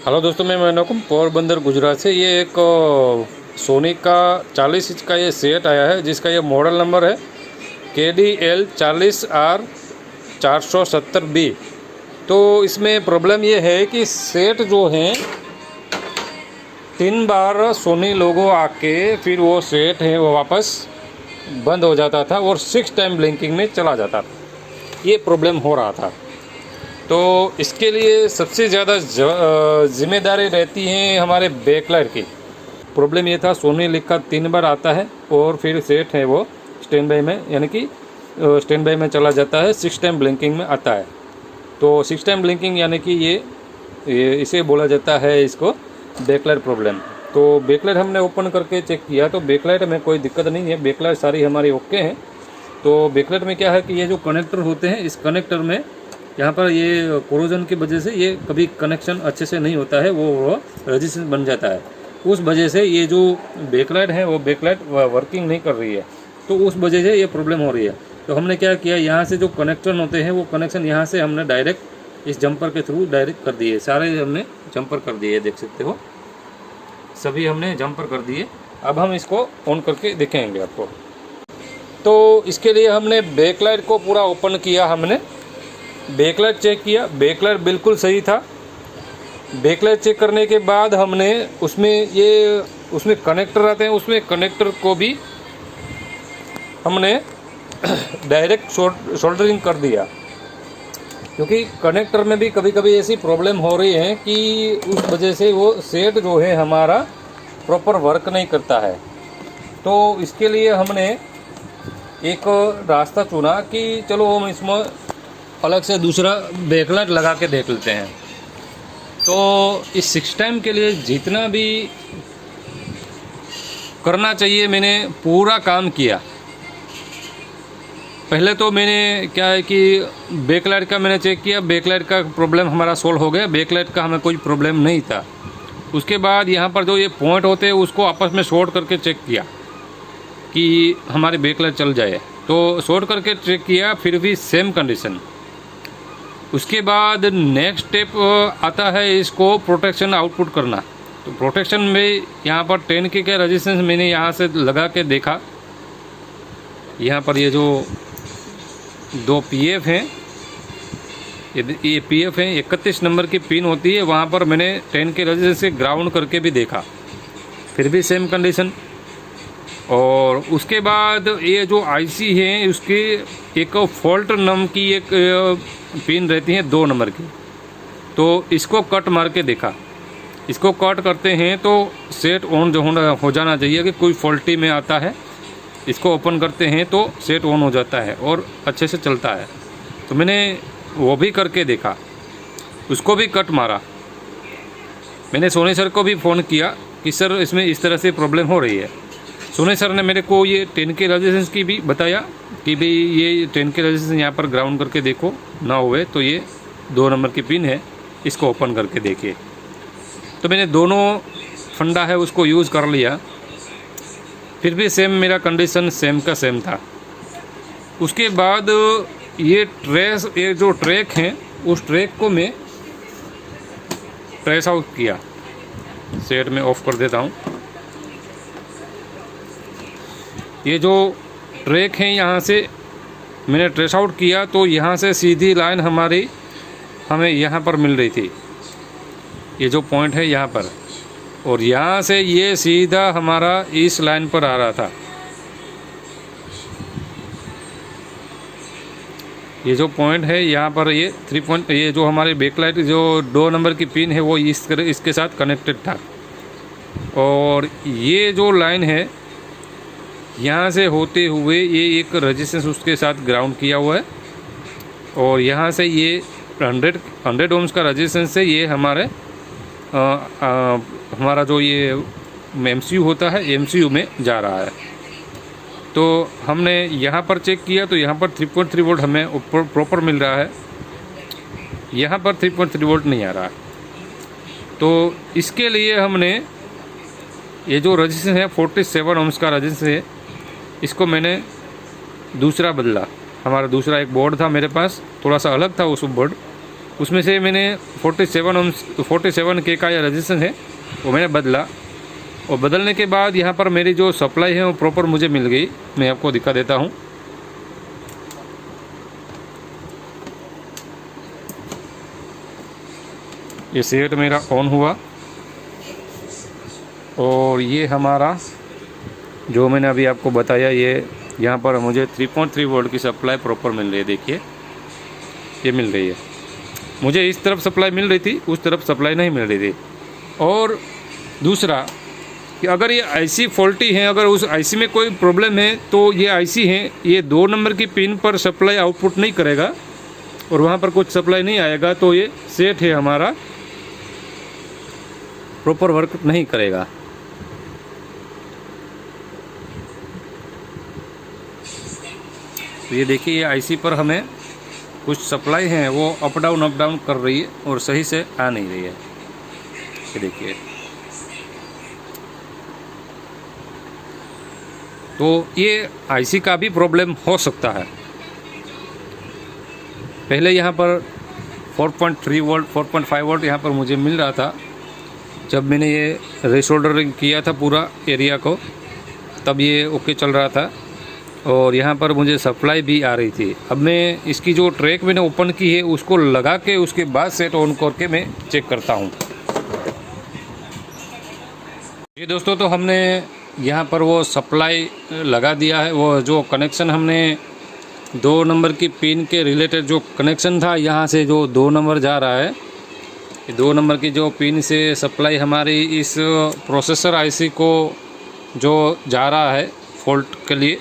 Hello दोस्तों, मैं मैनकुम पोरबंदर गुजरात से। ये एक सोनी का 40 इंच का ये सेट आया है, जिसका ये मॉडल नंबर है KDL 40R470B। तो इसमें प्रॉब्लम ये है कि सेट जो है 3 बार सोनी लोगो आके फिर वो सेट है वो वापस बंद हो जाता था और 6 टाइम ब्लिंकिंग में चला जाता था। ये प्रॉब्लम हो रहा था। तो इसके लिए सबसे ज़्यादा जिम्मेदारी रहती है हमारे बैकलाइट की। प्रॉब्लम ये था, सोनी लिखा 3 बार आता है और फिर सेट है वो स्टैंड बाई में, यानी कि स्टैंड बाई में चला जाता है, 6 टाइम ब्लिंकिंग में आता है। तो 6 टाइम ब्लिंकिंग यानी कि ये इसे बोला जाता है इसको बैकलाइट प्रॉब्लम। तो बैकलाइट हमने ओपन करके चेक किया तो बैकलाइट में कोई दिक्कत नहीं है, बैकलाइट सारी हमारी ओके हैं। तो बैकलाइट में क्या है कि ये जो कनेक्टर होते हैं, इस कनेक्टर में यहाँ पर ये कोरोजन की वजह से ये कभी कनेक्शन अच्छे से नहीं होता है, वो रेजिस्टेंस बन जाता है। उस वजह से ये जो बैकलाइट है वो बैकलाइट वर्किंग नहीं कर रही है, तो उस वजह से ये प्रॉब्लम हो रही है। तो हमने क्या किया, यहाँ से जो कनेक्शन होते हैं वो कनेक्शन यहाँ से हमने डायरेक्ट इस जंपर के थ्रू डायरेक्ट कर दिए। सारे हमने जंपर कर दिए, देख सकते हो सभी हमने जंपर कर दिए। अब हम इसको ऑन करके दिखाएंगे आपको। तो इसके लिए हमने बैकलाइट को पूरा ओपन किया, हमने बैकलाइट चेक किया, बैकलाइट बिल्कुल सही था। बैकलाइट चेक करने के बाद हमने उसमें कनेक्टर आते हैं, उसमें कनेक्टर को भी हमने डायरेक्ट सोल्डरिंग कर दिया, क्योंकि कनेक्टर में भी कभी कभी ऐसी प्रॉब्लम हो रही है कि उस वजह से वो सेट जो है हमारा प्रॉपर वर्क नहीं करता है। तो इसके लिए हमने एक रास्ता चुना कि चलो हम इसमें अलग से दूसरा बैकलाइट लगा के देख लेते हैं। तो इस 6 टाइम के लिए जितना भी करना चाहिए मैंने पूरा काम किया। पहले तो मैंने क्या है कि बैकलाइट का मैंने चेक किया, बैकलाइट का प्रॉब्लम हमारा सोल्व हो गया, बैकलाइट का हमें कोई प्रॉब्लम नहीं था। उसके बाद यहाँ पर जो ये पॉइंट होते हैं उसको आपस में शॉर्ट करके चेक किया कि हमारी बैकलाइट चल जाए। तो शॉर्ट करके चेक किया, फिर भी सेम कंडीशन। उसके बाद नेक्स्ट स्टेप आता है इसको प्रोटेक्शन आउटपुट करना। तो प्रोटेक्शन में यहाँ पर 10K का रेजिस्टेंस मैंने यहाँ से लगा के देखा। यहाँ पर ये जो 2 PF हैं, ये PF हैं, 31 नंबर की पिन होती है, वहाँ पर मैंने 10K रेजिस्टेंस से ग्राउंड करके भी देखा, फिर भी सेम कंडीशन। और उसके बाद ये जो IC है उसके एक फॉल्ट नम की एक पिन रहती है 2 नंबर की, तो इसको कट मार के देखा। इसको कट करते हैं तो सेट ऑन जो हो जाना चाहिए कि कोई फॉल्टी में आता है। इसको ओपन करते हैं तो सेट ऑन हो जाता है और अच्छे से चलता है। तो मैंने वो भी करके देखा, उसको भी कट मारा। मैंने सोनी सर को भी फ़ोन किया कि सर इसमें इस तरह से प्रॉब्लम हो रही है। सोनी सर ने मेरे को ये 10K रेजिस्टेंस की भी बताया कि भाई ये 10K रेजिस्टेंस यहाँ पर ग्राउंड करके देखो, ना हुए तो ये 2 नंबर की पिन है, इसको ओपन करके देखिए। तो मैंने दोनों फंडा है उसको यूज़ कर लिया, फिर भी सेम मेरा कंडीशन सेम का सेम था। उसके बाद ये जो ट्रैक है उस ट्रैक को मैं ट्रेस आउट किया। सेट में ऑफ कर देता हूँ। ये जो ट्रैक है यहाँ से मैंने ट्रेस आउट किया, तो यहाँ से सीधी लाइन हमें यहाँ पर मिल रही थी, ये जो पॉइंट है यहाँ पर, और यहाँ से ये सीधा हमारा इस लाइन पर आ रहा था। ये जो पॉइंट है यहाँ पर, ये 3 पॉइंट, ये जो हमारे बैकलाइट जो 2 नंबर की पिन है वो इसके साथ कनेक्टेड था। और ये जो लाइन है यहाँ से होते हुए ये एक रेजिस्टेंस उसके साथ ग्राउंड किया हुआ है, और यहाँ से ये 100 ओम्स का रेजिस्टेंस है, ये हमारा जो ये MCU होता है MCU में जा रहा है। तो हमने यहाँ पर चेक किया तो यहाँ पर 3.3 वोल्ट हमें प्रॉपर मिल रहा है, यहाँ पर 3.3 वोल्ट नहीं आ रहा है। तो इसके लिए हमने ये जो रेजिस्टेंस है 47 ओम्स का रेजिस्टेंस है, इसको मैंने दूसरा बदला। हमारा दूसरा एक बोर्ड था मेरे पास, थोड़ा सा अलग था उस बोर्ड, उसमें से मैंने 47 के का या रजिस्टेंस है वो मैंने बदला, और बदलने के बाद यहाँ पर मेरी जो सप्लाई है वो प्रॉपर मुझे मिल गई। मैं आपको दिखा देता हूँ। ये सेट मेरा ऑन हुआ और ये हमारा जो मैंने अभी आपको बताया, ये यहाँ पर मुझे 3.3 वोल्ट की सप्लाई प्रॉपर मिल रही है। देखिए ये मिल रही है। मुझे इस तरफ सप्लाई मिल रही थी, उस तरफ सप्लाई नहीं मिल रही थी। और दूसरा कि अगर ये आईसी फॉल्टी है, अगर उस आईसी में कोई प्रॉब्लम है तो ये आईसी है, ये 2 नंबर की पिन पर सप्लाई आउटपुट नहीं करेगा और वहाँ पर कुछ सप्लाई नहीं आएगा, तो ये सेट है हमारा प्रॉपर वर्क नहीं करेगा। तो ये देखिए, ये आईसी पर हमें कुछ सप्लाई है वो अप डाउन कर रही है और सही से आ नहीं रही है। ये देखिए, तो ये आईसी का भी प्रॉब्लम हो सकता है। पहले यहाँ पर 4.3 वोल्ट 4.5 वोल्ट यहाँ पर मुझे मिल रहा था। जब मैंने ये रीसोल्डरिंग किया था पूरा एरिया को, तब ये ओके चल रहा था और यहाँ पर मुझे सप्लाई भी आ रही थी। अब मैं इसकी जो ट्रैक मैंने ओपन की है उसको लगा के उसके बाद सेट ऑन करके मैं चेक करता हूँ। ये दोस्तों, तो हमने यहाँ पर वो सप्लाई लगा दिया है। वो जो कनेक्शन हमने 2 नंबर की पिन के रिलेटेड जो कनेक्शन था, यहाँ से जो 2 नंबर जा रहा है, 2 नंबर की जो पिन से सप्लाई हमारी इस प्रोसेसर आईसी को जो जा रहा है फॉल्ट के लिए,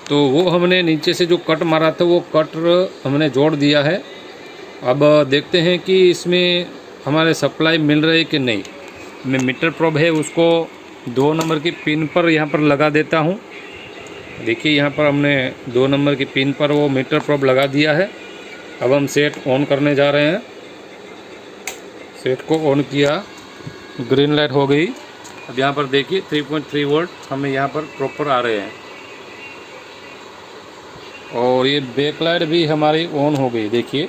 तो वो हमने नीचे से जो कट मारा था वो कट हमने जोड़ दिया है। अब देखते हैं कि इसमें हमारे सप्लाई मिल रही है कि नहीं। मैं मीटर प्रोब है उसको 2 नंबर की पिन पर यहाँ पर लगा देता हूँ। देखिए, यहाँ पर हमने 2 नंबर की पिन पर वो मीटर प्रोब लगा दिया है। अब हम सेट ऑन करने जा रहे हैं। सेट को ऑन किया, ग्रीन लाइट हो गई। अब यहाँ पर देखिए 3.3 वोल्ट हमें यहाँ पर प्रॉपर आ रहे हैं और ये बैक लाइट भी हमारी ऑन हो गई। देखिए,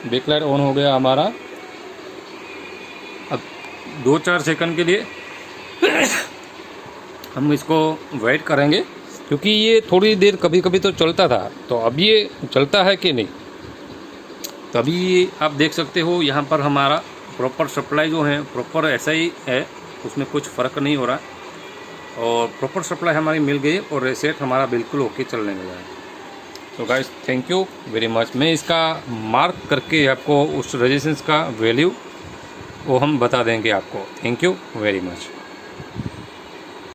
बैक लाइट ऑन हो गया हमारा। अब 2-4 सेकंड के लिए हम इसको वेट करेंगे, क्योंकि ये थोड़ी देर कभी कभी तो चलता था, तो अब ये चलता है कि नहीं। तो अभी आप देख सकते हो यहाँ पर हमारा प्रॉपर सप्लाई जो है प्रॉपर ऐसा ही है, उसमें कुछ फ़र्क नहीं हो रहा और प्रॉपर सप्लाई हमारी मिल गई और रीसेट हमारा बिल्कुल ओके चलने लगा है। तो guys, thank you very much. मैं इसका मार्क करके आपको उस रेजिस्टेंस का वैल्यू वो हम बता देंगे आपको। Thank you very much.